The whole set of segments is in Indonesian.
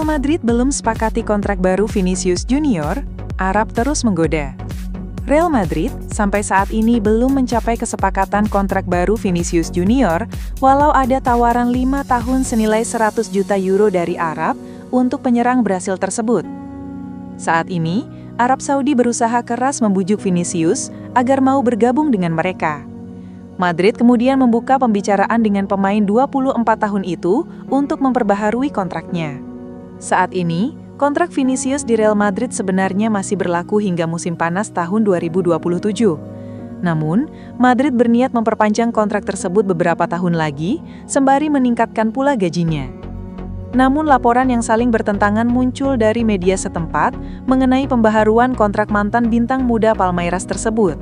Real Madrid belum sepakati kontrak baru Vinicius Junior, Arab terus menggoda. Real Madrid sampai saat ini belum mencapai kesepakatan kontrak baru Vinicius Junior, walau ada tawaran 5 tahun senilai 100 juta euro dari Arab untuk penyerang Brasil tersebut. Saat ini, Arab Saudi berusaha keras membujuk Vinicius agar mau bergabung dengan mereka. Madrid kemudian membuka pembicaraan dengan pemain 24 tahun itu untuk memperbaharui kontraknya. Saat ini, kontrak Vinicius di Real Madrid sebenarnya masih berlaku hingga musim panas tahun 2027. Namun, Madrid berniat memperpanjang kontrak tersebut beberapa tahun lagi, sembari meningkatkan pula gajinya. Namun laporan yang saling bertentangan muncul dari media setempat mengenai pembaharuan kontrak mantan bintang muda Palmeiras tersebut.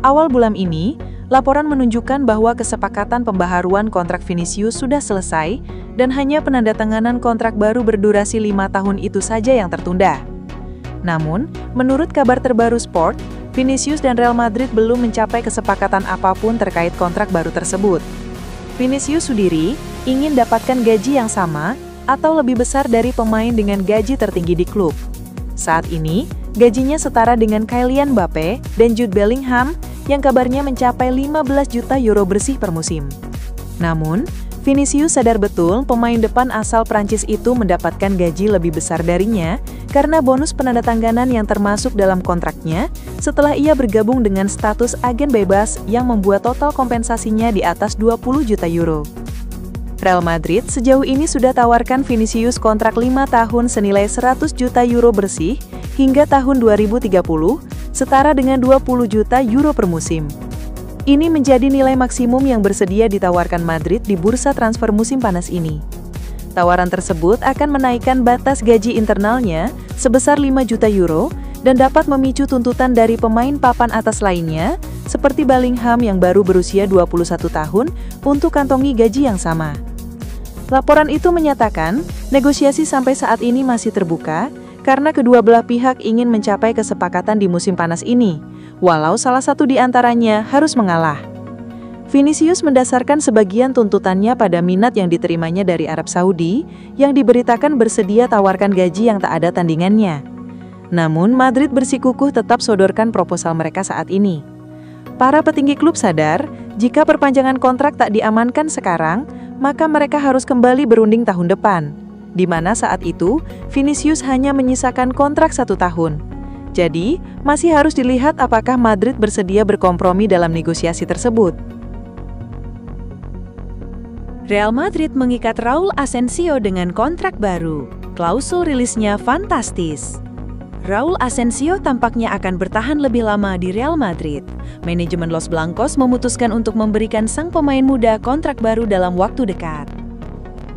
Awal bulan ini, laporan menunjukkan bahwa kesepakatan pembaharuan kontrak Vinicius sudah selesai dan hanya penandatanganan kontrak baru berdurasi 5 tahun itu saja yang tertunda. Namun, menurut kabar terbaru Sport, Vinicius dan Real Madrid belum mencapai kesepakatan apapun terkait kontrak baru tersebut. Vinicius sendiri ingin dapatkan gaji yang sama atau lebih besar dari pemain dengan gaji tertinggi di klub. Saat ini, gajinya setara dengan Kylian Mbappe dan Jude Bellingham yang kabarnya mencapai 15 juta euro bersih per musim. Namun, Vinicius sadar betul pemain depan asal Prancis itu mendapatkan gaji lebih besar darinya karena bonus penandatanganan yang termasuk dalam kontraknya setelah ia bergabung dengan status agen bebas yang membuat total kompensasinya di atas 20 juta euro. Real Madrid sejauh ini sudah tawarkan Vinicius kontrak 5 tahun senilai 100 juta euro bersih hingga tahun 2030, setara dengan 20 juta euro per musim. Ini menjadi nilai maksimum yang bersedia ditawarkan Madrid di bursa transfer musim panas ini. Tawaran tersebut akan menaikkan batas gaji internalnya sebesar 5 juta euro dan dapat memicu tuntutan dari pemain papan atas lainnya, seperti Bellingham yang baru berusia 21 tahun, untuk kantongi gaji yang sama. Laporan itu menyatakan, negosiasi sampai saat ini masih terbuka, karena kedua belah pihak ingin mencapai kesepakatan di musim panas ini, walau salah satu di antaranya harus mengalah. Vinicius mendasarkan sebagian tuntutannya pada minat yang diterimanya dari Arab Saudi, yang diberitakan bersedia tawarkan gaji yang tak ada tandingannya. Namun, Madrid bersikukuh tetap sodorkan proposal mereka saat ini. Para petinggi klub sadar, jika perpanjangan kontrak tak diamankan sekarang, maka mereka harus kembali berunding tahun depan, di mana saat itu Vinicius hanya menyisakan kontrak 1 tahun. Jadi, masih harus dilihat apakah Madrid bersedia berkompromi dalam negosiasi tersebut. Real Madrid mengikat Raul Asensio dengan kontrak baru. Klausul rilisnya fantastis. Raul Asensio tampaknya akan bertahan lebih lama di Real Madrid. Manajemen Los Blancos memutuskan untuk memberikan sang pemain muda kontrak baru dalam waktu dekat.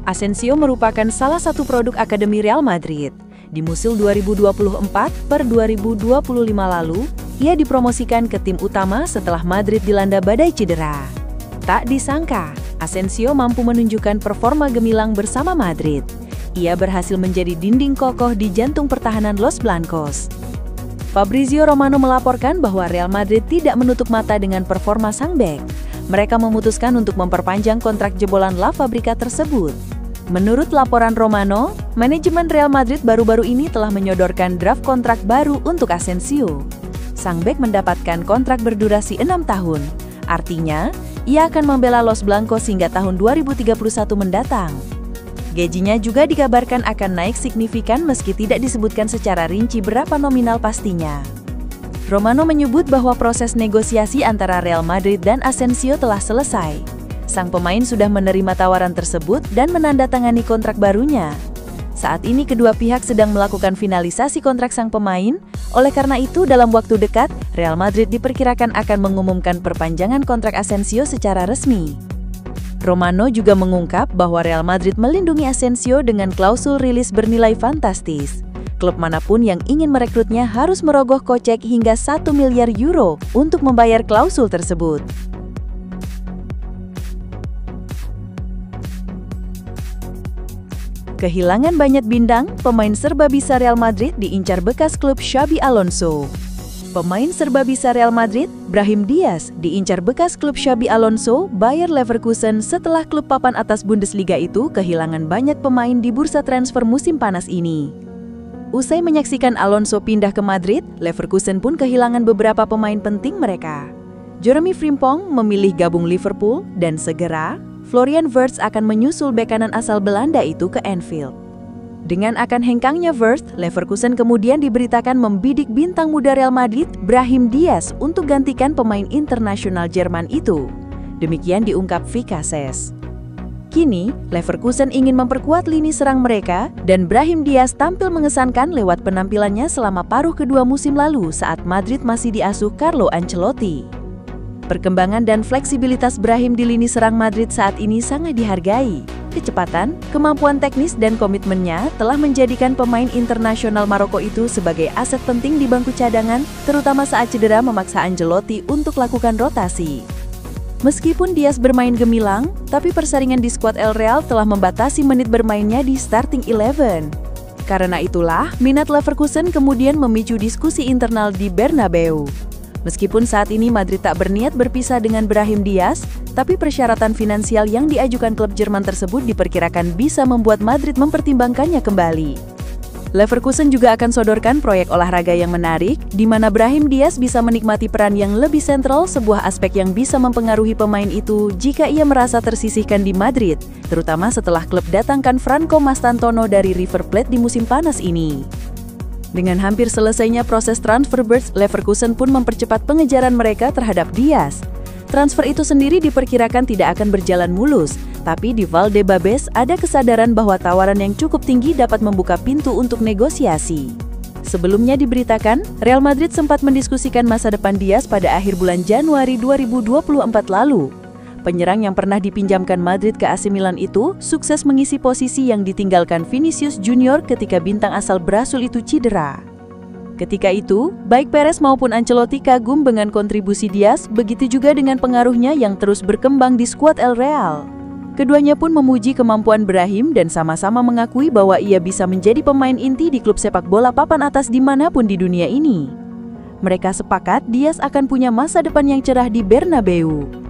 Asensio merupakan salah satu produk Akademi Real Madrid. Di musim 2024/2025 lalu, ia dipromosikan ke tim utama setelah Madrid dilanda badai cedera. Tak disangka, Asensio mampu menunjukkan performa gemilang bersama Madrid. Ia berhasil menjadi dinding kokoh di jantung pertahanan Los Blancos. Fabrizio Romano melaporkan bahwa Real Madrid tidak menutup mata dengan performa sang bek. Mereka memutuskan untuk memperpanjang kontrak jebolan La Fabrica tersebut. Menurut laporan Romano, manajemen Real Madrid baru-baru ini telah menyodorkan draft kontrak baru untuk Asensio. Sang bek mendapatkan kontrak berdurasi 6 tahun. Artinya, ia akan membela Los Blancos hingga tahun 2031 mendatang. Gajinya juga dikabarkan akan naik signifikan meski tidak disebutkan secara rinci berapa nominal pastinya. Romano menyebut bahwa proses negosiasi antara Real Madrid dan Asensio telah selesai. Sang pemain sudah menerima tawaran tersebut dan menandatangani kontrak barunya. Saat ini kedua pihak sedang melakukan finalisasi kontrak sang pemain, oleh karena itu dalam waktu dekat, Real Madrid diperkirakan akan mengumumkan perpanjangan kontrak Asensio secara resmi. Romano juga mengungkap bahwa Real Madrid melindungi Asensio dengan klausul rilis bernilai fantastis. Klub manapun yang ingin merekrutnya harus merogoh kocek hingga 1 miliar euro untuk membayar klausul tersebut. Kehilangan banyak bintang, pemain serba bisa Real Madrid diincar bekas klub Xabi Alonso. Pemain serba bisa Real Madrid, Brahim Diaz, diincar bekas klub Xabi Alonso, Bayer Leverkusen setelah klub papan atas Bundesliga itu kehilangan banyak pemain di bursa transfer musim panas ini. Usai menyaksikan Alonso pindah ke Madrid, Leverkusen pun kehilangan beberapa pemain penting mereka. Jeremy Frimpong memilih gabung Liverpool dan segera, Florian Wirtz akan menyusul bek kanan asal Belanda itu ke Anfield. Dengan akan hengkangnya Wirtz, Leverkusen kemudian diberitakan membidik bintang muda Real Madrid, Brahim Diaz, untuk gantikan pemain internasional Jerman itu. Demikian diungkap Vikases. Kini, Leverkusen ingin memperkuat lini serang mereka, dan Brahim Diaz tampil mengesankan lewat penampilannya selama paruh kedua musim lalu saat Madrid masih diasuh Carlo Ancelotti. Perkembangan dan fleksibilitas Brahim di lini serang Madrid saat ini sangat dihargai. Kecepatan, kemampuan teknis dan komitmennya telah menjadikan pemain internasional Maroko itu sebagai aset penting di bangku cadangan, terutama saat cedera memaksa Ancelotti untuk lakukan rotasi. Meskipun Diaz bermain gemilang, tapi persaingan di skuad El Real telah membatasi menit bermainnya di starting 11. Karena itulah, minat Leverkusen kemudian memicu diskusi internal di Bernabeu. Meskipun saat ini Madrid tak berniat berpisah dengan Brahim Diaz, tapi persyaratan finansial yang diajukan klub Jerman tersebut diperkirakan bisa membuat Madrid mempertimbangkannya kembali. Leverkusen juga akan sodorkan proyek olahraga yang menarik, di mana Brahim Diaz bisa menikmati peran yang lebih sentral, sebuah aspek yang bisa mempengaruhi pemain itu jika ia merasa tersisihkan di Madrid, terutama setelah klub datangkan Franco Mastantuono dari River Plate di musim panas ini. Dengan hampir selesainya proses transfer Wirtz, Leverkusen pun mempercepat pengejaran mereka terhadap Diaz. Transfer itu sendiri diperkirakan tidak akan berjalan mulus, tapi di Valdebebas ada kesadaran bahwa tawaran yang cukup tinggi dapat membuka pintu untuk negosiasi. Sebelumnya diberitakan, Real Madrid sempat mendiskusikan masa depan Diaz pada akhir bulan Januari 2024 lalu. Penyerang yang pernah dipinjamkan Madrid ke AC Milan itu sukses mengisi posisi yang ditinggalkan Vinicius Junior ketika bintang asal Brasil itu cedera. Ketika itu, baik Perez maupun Ancelotti kagum dengan kontribusi Diaz, begitu juga dengan pengaruhnya yang terus berkembang di skuad El Real. Keduanya pun memuji kemampuan Brahim dan sama-sama mengakui bahwa ia bisa menjadi pemain inti di klub sepak bola papan atas dimanapun di dunia ini. Mereka sepakat Diaz akan punya masa depan yang cerah di Bernabeu.